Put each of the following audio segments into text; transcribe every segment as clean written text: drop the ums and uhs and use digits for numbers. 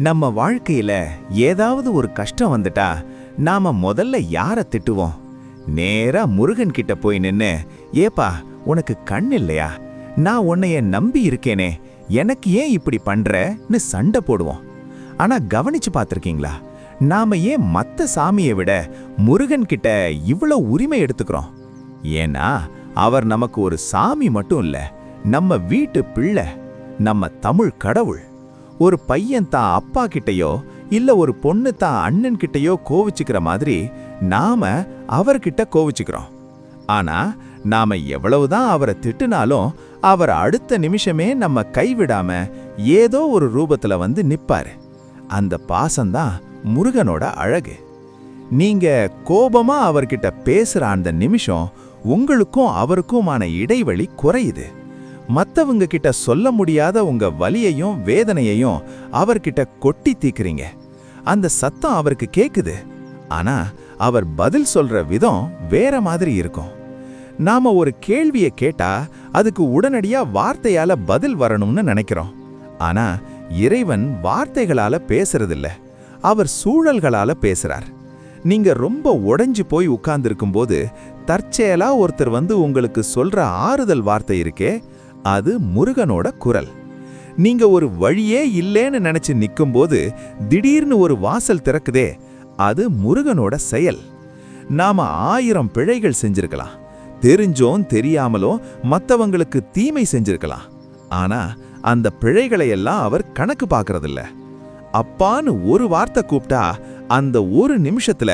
நம்ம வாழ்க்கையில ஏதாவது ஒரு கஷ்டம் வந்துட்டா நாம முதல்ல யாரை திட்டுவோம்? நேரா முருகன் கிட்ட போய் நின்னு, ஏப்பா உனக்கு கண் இல்லையா? நான் உன்னைய நம்பி இருக்கேனே, எனக்கு ஏன் இப்படி பண்றன்னு சண்டை போடுவோம். ஆனா கவனிச்சு பார்த்திருக்கீங்களா, நாம ஏன் மத்த சாமியை விட முருகன் கிட்ட இவ்வளவு உரிமை எடுத்துக்கிறோம்? ஏன்னா அவர் நமக்கு ஒரு சாமி மட்டும் இல்ல, நம்ம வீட்டு பிள்ளை, நம்ம தமிழ் கடவுள். ஒரு பையன் தான் அப்பா கிட்டயோ இல்ல ஒரு பொண்ணு தான் அண்ணன் கிட்டயோ கோவிச்சுக்கிற மாதிரி நாம அவர்கிட்ட கோவிச்சுக்கிறோம். ஆனா நாம எவ்வளவுதான் அவரை திட்டுனாலும் அவர் அடுத்த நிமிஷமே நம்ம கைவிடாம ஏதோ ஒரு ரூபத்துல வந்து நிப்பாரு. அந்த பாசம்தான் முருகனோட அழகு. நீங்க கோபமா அவர்கிட்ட பேசுற அந்த நிமிஷம் உங்களுக்கும் அவருக்குமான இடைவெளி குறையுது. மத்தவங்க கிட்ட சொல்ல முடியாத உங்க வலியையும் வேதனையையும் அவர்கிட்ட கொட்டி தீக்குறீங்க. அந்த சத்தம் அவருக்கு கேக்குது, ஆனா அவர் பதில் சொல்ற விதம் வேற மாதிரி இருக்கும். நாம ஒரு கேள்வியை கேட்டா அதுக்கு உடனடியா வார்த்தையால பதில் வரணும்னு நினைக்கிறோம். ஆனா இறைவன் வார்த்தைகளால பேசுறதில்ல, அவர் சூழல்களால பேசுறார். நீங்க ரொம்ப உடைஞ்சு போய் உட்கார்ந்திருக்கும் போது தற்செயலா ஒருத்தர் வந்து உங்களுக்கு சொல்ற ஆறுதல் வார்த்தை இருக்கே, அது முருகனோட குரல். நீங்க ஒரு வழியே இல்லேன்னு நினைச்சு நிக்கும்போது திடீர்னு ஒரு வாசல் திறக்குதே, அது முருகனோட செயல். நாம 1000 பிழைகள் செஞ்சிருக்கலாம், தெரிஞ்சோம் தெரியாமலோ மத்தவங்களுக்கு தீமை செஞ்சிருக்கலாம். ஆனா அந்த பிழைகளை எல்லாம் அவர் கணக்கு பார்க்கறதில்ல. அப்பான்னு ஒரு வார்த்தை கூப்பிட்டா அந்த ஒரு நிமிஷத்துல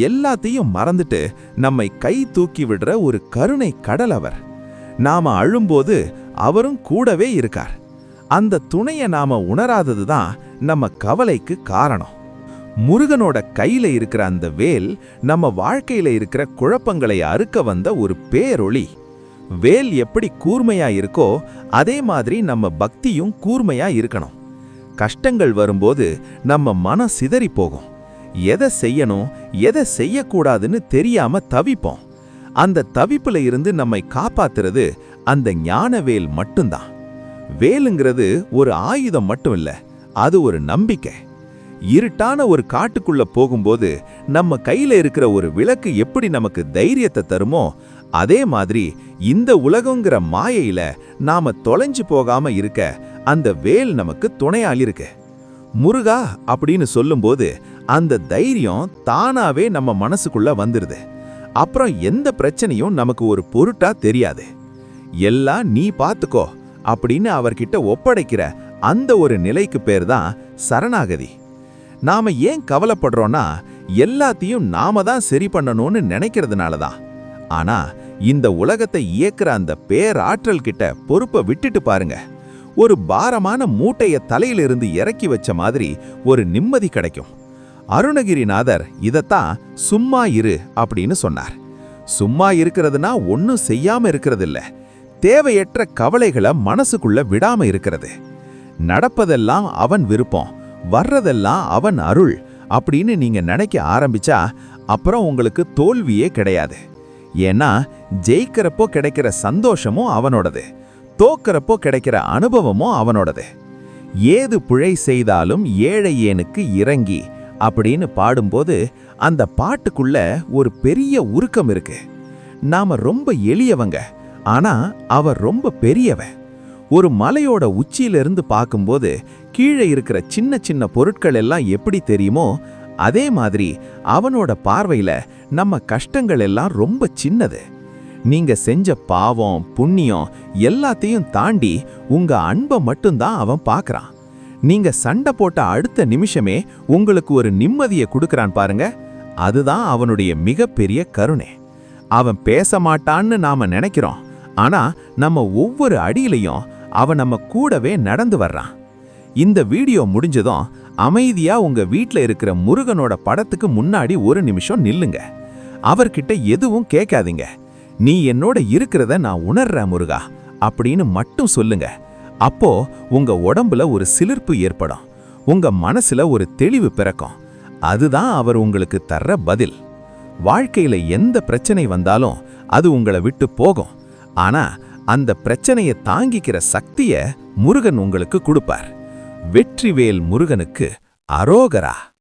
எல்லாத்தையும் மறந்துட்டு நம்மை கை தூக்கி விடுற ஒரு கருணை கடல் அவர். நாம அழும்போது அவரும் கூடவே இருக்கார். அந்த துணையை நாம உணராததுதான் நம்ம கவலைக்கு காரணம். முருகனோட கையில இருக்கிற அந்த வேல் நம்ம வாழ்க்கையில இருக்கிற குழப்பங்களை அறுக்க வந்த ஒரு பேரொளி. வேல் எப்படி கூர்மையா இருக்கோ அதே மாதிரி நம்ம பக்தியும் கூர்மையா இருக்கணும். கஷ்டங்கள் வரும்போது நம்ம மனம் சிதறி போகும். எதை செய்யணும் எதை செய்யக்கூடாதுன்னு தெரியாம தவிப்போம். அந்த தவிப்புல இருந்து நம்மை காப்பாத்துறது அந்த ஞானவேல் மட்டும்தான். வேலுங்கிறது ஒரு ஆயுதம் மட்டும் இல்ல, அது ஒரு நம்பிக்கை. இருட்டான ஒரு காட்டுக்குள்ள போகும்போது நம்ம கையில இருக்கிற ஒரு விளக்கு எப்படி நமக்கு தைரியத்தை தருமோ, அதே மாதிரி இந்த உலகங்கிற மாயையில நாம தொலைஞ்சு போகாம இருக்க அந்த வேல் நமக்கு துணையால் இருக்கு. முருகா அப்படின்னு சொல்லும்போது அந்த தைரியம் தானாவே நம்ம மனசுக்குள்ள வந்துருது. அப்புறம் எந்த பிரச்சனையும் நமக்கு ஒரு பொருட்டா தெரியாது. எல்லாம் நீ பாத்துக்கோ அப்படின்னு அவர்கிட்ட ஒப்படைக்கிற அந்த ஒரு நிலைக்கு பேர் தான் சரணாகதி. நாம ஏன் கவலைப்படுறோம்னா எல்லாத்தையும் நாம தான் சரி பண்ணணும்னு நினைக்கிறதுனால தான். ஆனா இந்த உலகத்தை இயக்குற அந்த பேராற்றல் கிட்ட பொறுப்பை விட்டுட்டு பாருங்க, ஒரு பாரமான மூட்டைய தலையிலிருந்து இறக்கி வச்ச மாதிரி ஒரு நிம்மதி கிடைக்கும். அருணகிரிநாதர் இதத்தான் சும்மா இரு அப்படின்னு சொன்னார். சும்மா இருக்கிறதுனா ஒன்னும் செய்யாம இருக்கிறதில்ல, தேவையற்ற கவலைகளை மனசுக்குள்ள விடாம இருக்கிறது. நடப்பதெல்லாம் அவன் விருப்பம், வர்றதெல்லாம் அவன் அருள் அப்படின்னு நீங்க நினைக்க ஆரம்பிச்சா அப்புறம் உங்களுக்கு தோல்வியே கிடையாது. ஏன்னா ஜெயிக்கிறப்போ கிடைக்கிற சந்தோஷமும் அவனோடது, தோக்கிறப்போ கிடைக்கிற அனுபவமும் அவனோடது. ஏது பிழை செய்தாலும் ஏழையேனுக்கு இறங்கி அப்படின்னு பாடும்போது அந்த பாட்டுக்குள்ள ஒரு பெரிய உருக்கம் இருக்கு. நாம ரொம்ப எளியவங்க, ஆனா அவர் ரொம்ப பெரியவன். ஒரு மலையோட உச்சியிலிருந்து பார்க்கும்போது கீழே இருக்கிற சின்ன சின்ன பொருட்கள் எல்லாம் எப்படி தெரியுமோ, அதே மாதிரி அவனோட பார்வையில நம்ம கஷ்டங்கள் எல்லாம் ரொம்ப சின்னது. நீங்க செஞ்ச பாவம் புண்ணியம் எல்லாத்தையும் தாண்டி உங்க அன்பை மட்டும்தான் அவன் பார்க்கறான். நீங்க சண்டை போட்ட அடுத்த நிமிஷமே உங்களுக்கு ஒரு நிம்மதியை கொடுக்கறான் பாருங்க, அதுதான் அவனுடைய மிகப்பெரிய கருணை. அவன் பேச மாட்டான்னு நாம நினைக்கிறோம், ஆனா நம்ம ஒவ்வொரு அடியிலையும் அவன் நம்ம கூடவே நடந்து வர்றான். இந்த வீடியோ முடிஞ்சதும் அமைதியா உங்க வீட்ல இருக்கிற முருகனோட படத்துக்கு முன்னாடி ஒரு நிமிஷம் நில்லுங்க. அவர்கிட்ட எதுவும் கேட்காதீங்க. நீ என்னோட இருக்கிறத நான் உணர்றேன் முருகா அப்படின்னு மட்டும் சொல்லுங்க. அப்போ உங்க உடம்புல ஒரு சிலிர்ப்பு ஏற்படும், உங்க மனசுல ஒரு தெளிவு பிறக்கும். அதுதான் அவர் உங்களுக்கு தர்ற பதில். வாழ்க்கையில எந்த பிரச்சனை வந்தாலும் அது உங்களை விட்டு போகும், ஆனா அந்த பிரச்சனையை தாங்கிக்கிற சக்தியை முருகன் உங்களுக்கு கொடுப்பார். வெற்றிவேல் முருகனுக்கு அரோகரா.